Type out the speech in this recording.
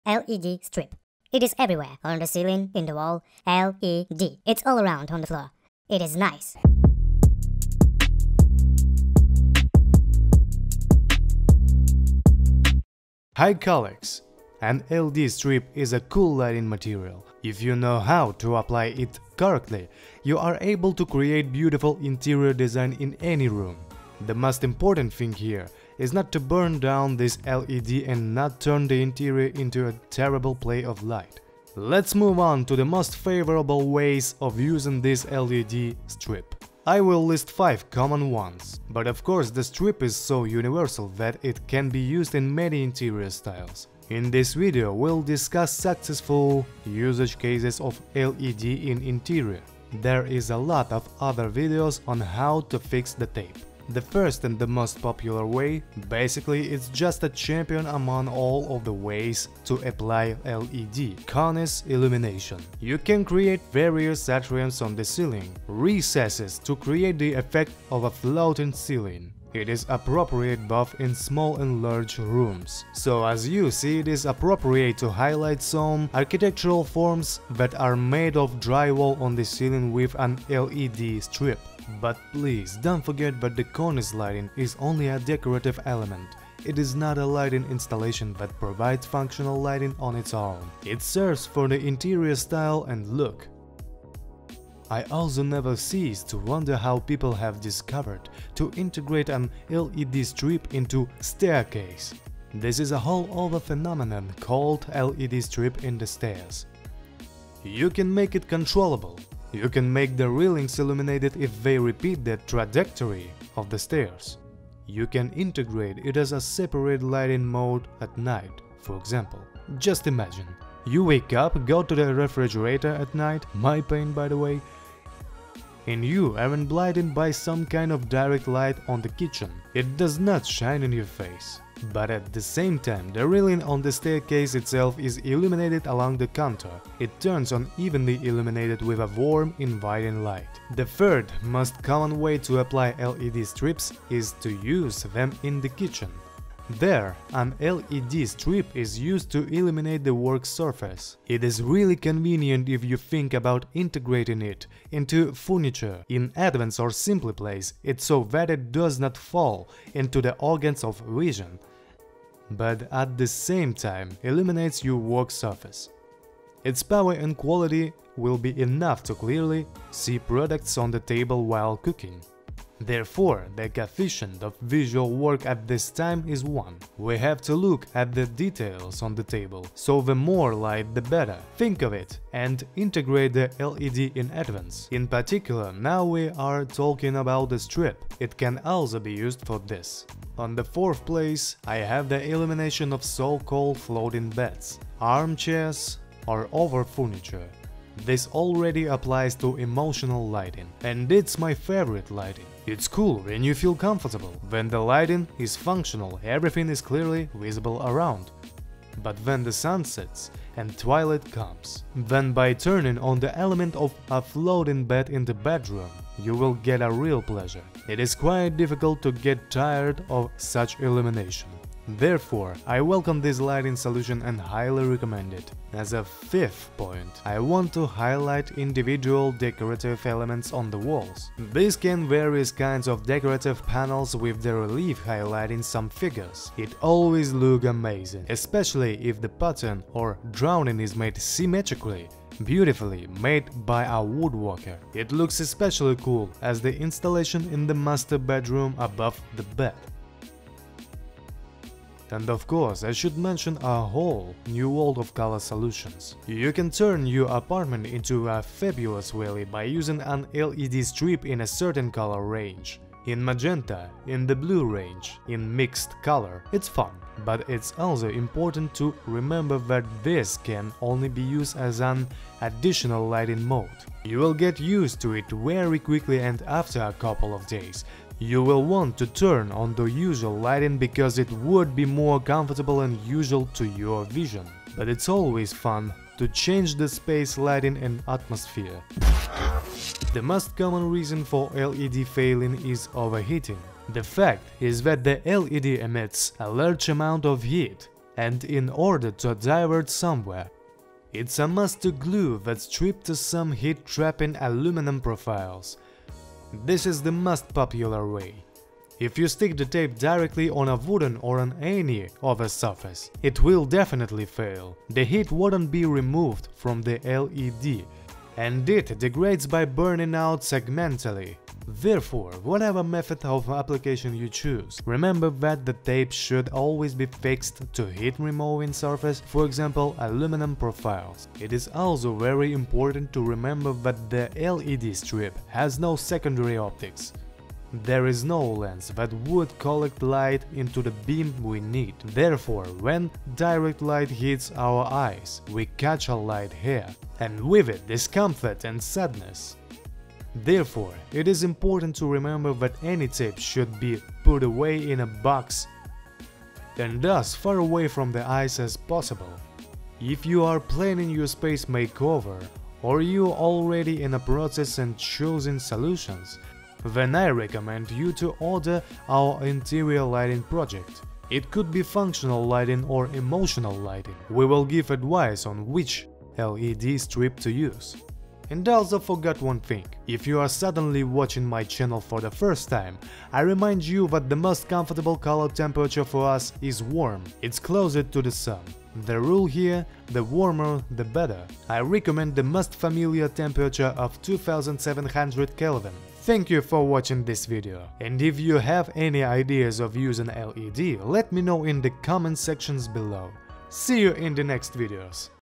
LED strip. It is everywhere, on the ceiling, in the wall. LED. It's all around on the floor. It is nice. Hi colleagues! An LED strip is a cool lighting material. If you know how to apply it correctly, you are able to create beautiful interior design in any room. The most important thing here is not to burn down this LED and not turn the interior into a terrible play of light. Let's move on to the most favorable ways of using this LED strip. I will list 5 common ones, but of course the strip is so universal that it can be used in many interior styles. In this video we'll discuss successful usage cases of LED in interior. There is a lot of other videos on how to fix the tape. The first and the most popular way, basically it's just a champion among all of the ways to apply LED, cornice illumination. You can create various atriums on the ceiling, recesses to create the effect of a floating ceiling. It is appropriate both in small and large rooms. So as you see, it is appropriate to highlight some architectural forms that are made of drywall on the ceiling with an LED strip. But please don't forget that the cornice lighting is only a decorative element. It is not a lighting installation that provides functional lighting on its own. It serves for the interior style and look. I also never cease to wonder how people have discovered to integrate an LED strip into staircase. This is a whole other phenomenon called LED strip in the stairs. You can make it controllable. You can make the railings illuminated if they repeat the trajectory of the stairs. You can integrate it as a separate lighting mode at night, for example. Just imagine, you wake up, go to the refrigerator at night, my pain by the way, and you aren't blinded by some kind of direct light on the kitchen. It does not shine in your face. But at the same time, the railing on the staircase itself is illuminated along the counter. It turns on evenly illuminated with a warm, inviting light. The third most common way to apply LED strips is to use them in the kitchen. There, an LED strip is used to illuminate the work surface. It is really convenient if you think about integrating it into furniture in advanced or simple place, it's so that it does not fall into the organs of vision, but at the same time illuminates your work surface. Its power and quality will be enough to clearly see products on the table while cooking. Therefore, the coefficient of visual work at this time is 1. We have to look at the details on the table, so the more light the better. Think of it and integrate the LED in advance. In particular, now we are talking about the strip. It can also be used for this. On the 4th place, I have the illumination of so-called floating beds, armchairs or other furniture. This already applies to emotional lighting, and it's my favorite lighting. It's cool when you feel comfortable, when the lighting is functional, everything is clearly visible around. But when the sun sets and twilight comes, then by turning on the element of a floating bed in the bedroom, you will get a real pleasure. It is quite difficult to get tired of such illumination. Therefore, I welcome this lighting solution and highly recommend it. As a 5th point, I want to highlight individual decorative elements on the walls. These can various kinds of decorative panels with the relief highlighting some figures. It always looks amazing, especially if the pattern or drawing is made symmetrically, beautifully made by a woodworker. It looks especially cool as the installation in the master bedroom above the bed. And of course, I should mention a whole new world of color solutions. You can turn your apartment into a fabulous valley by using an LED strip in a certain color range. In magenta, in the blue range, in mixed color. It's fun, but it's also important to remember that this can only be used as an additional lighting mode. You will get used to it very quickly, and after a couple of days, you will want to turn on the usual lighting because it would be more comfortable and usual to your vision. But it's always fun to change the space lighting and atmosphere. The most common reason for LED failing is overheating. The fact is that the LED emits a large amount of heat. and in order to divert somewhere, it's a must to glue that strip to some heat-trapping aluminum profiles. This is the most popular way. If you stick the tape directly on a wooden or on any other surface, it will definitely fail. The heat wouldn't be removed from the LED, and it degrades by burning out segmentally. Therefore, whatever method of application you choose, remember that the tape should always be fixed to heat-removing surface, for example, aluminum profiles. It is also very important to remember that the LED strip has no secondary optics. There is no lens that would collect light into the beam we need. Therefore, when direct light hits our eyes, we catch a light here, and with it discomfort and sadness. Therefore, it is important to remember that any tape should be put away in a box and thus far away from the eyes as possible. If you are planning your space makeover, or you are already in a process and choosing solutions, then I recommend you to order our interior lighting project. It could be functional lighting or emotional lighting. We will give advice on which LED strip to use. And also forgot one thing, if you are suddenly watching my channel for the first time, I remind you that the most comfortable color temperature for us is warm, it's closer to the sun. The rule here, the warmer the better. I recommend the most familiar temperature of 2700 Kelvin. Thank you for watching this video, and if you have any ideas of using LED, let me know in the comment sections below. See you in the next videos.